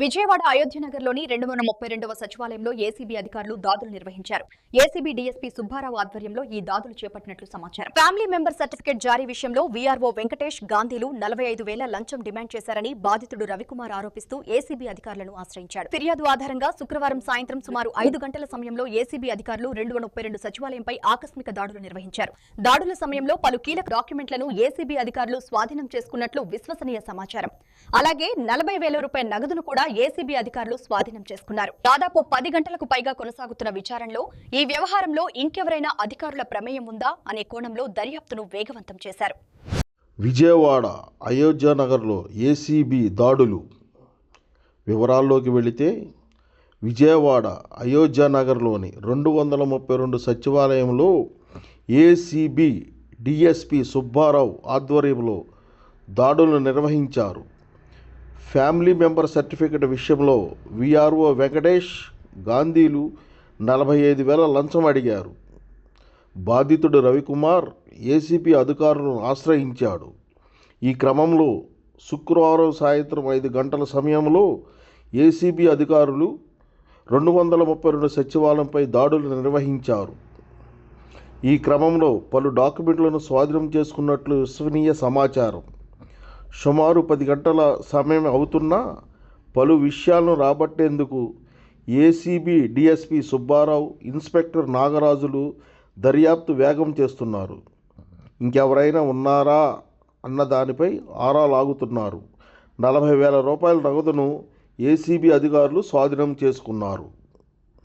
విజయవాడ అయోధ్యనగర్లోని 232వ సచివాలయంలో ఏసీబీ అధికారులు దాడులు నిర్వహించారు. ఏసీబీ డీఎస్పీ సుబ్బారావు ఆధ్వర్యంలో ఈ దాడులు చేపట్టినట్లు సమాచారం. ఫ్యామిలీ మెంబర్ సర్టిఫికెట్ జారీ విషయంలో వీఆర్ఓ వెంకటేష్ గాంధీలు 45,000 లంచం డిమాండ్ చేశారని బాధితుడు రవికుమార్ ఆరోపిస్తూ ఏసీబీ అధికారులను ఆశ్రయించాడు. ఫిర్యాదు ఆధారంగా శుక్రవారం సాయంత్రం సుమారు 5 గంటల సమయంలో ఏసీబీ అధికారులు 232 సచివాలయంపై ఆకస్మిక దాడులు నిర్వహించారు. దాడుల సమయంలో పలు కీలక డాక్యుమెంట్లను ఏసీబీ అధికారులు స్వాధీనం చేసుకున్నట్లు విశ్వసనీయ సమాచారం. అలాగే 40,000 రూపాయల నగదును కూడా ఏసీబీ అధికారులు స్వాధీనం చేసుకున్నారు. దాదాపు 10 గంటలకు పైగా కొనసాగుతున్న విచారణలో ఈ వ్యవహారంలో ఇంకెవరైనా అధికారుల ప్రమేయం ఉందా అనే కోణంలో దర్యాప్తును వేగవంతం చేశారు. విజయవాడ అయోధ్యనగర్లో ఏసీబీ దాడులు వివరాల్లోకి వెళితే విజయవాడ అయోధ్యనగర్లోని 232 సచివాలయంలో ఏసీబీ డీఎస్పీ సుబ్బారావు ఆధ్వర్యంలో దాడులు నిర్వహించారు. ఫ్యామిలీ మెంబర్ సర్టిఫికెట్ విషయంలో వీఆర్ఓ వెంకటేష్ గాంధీలు 45,000 లంచం అడిగారు. బాధితుడు రవికుమార్ ఏసీబీ అధికారులను ఆశ్రయించాడు. ఈ క్రమంలో శుక్రవారం సాయంత్రం 5 గంటల సమయంలో ఏసీబీ అధికారులు 232 సచివాలయంపై దాడులు నిర్వహించారు. ఈ క్రమంలో పలు డాక్యుమెంట్లను స్వాధీనం చేసుకున్నట్లు విశ్వసనీయ సమాచారం. సుమారు 10 గంటల సమయం అవుతున్నా పలు విషయాలను రాబట్టేందుకు ఏసీబీ డీఎస్పీ సుబ్బారావు, ఇన్స్పెక్టర్ నాగరాజులు దర్యాప్తు వేగం చేస్తున్నారు. ఇంకెవరైనా ఉన్నారా అన్న దానిపై ఆరా లాగుతున్నారు. 40,000 రూపాయల నగదును ఏసీబీ అధికారులు స్వాధీనం చేసుకున్నారు.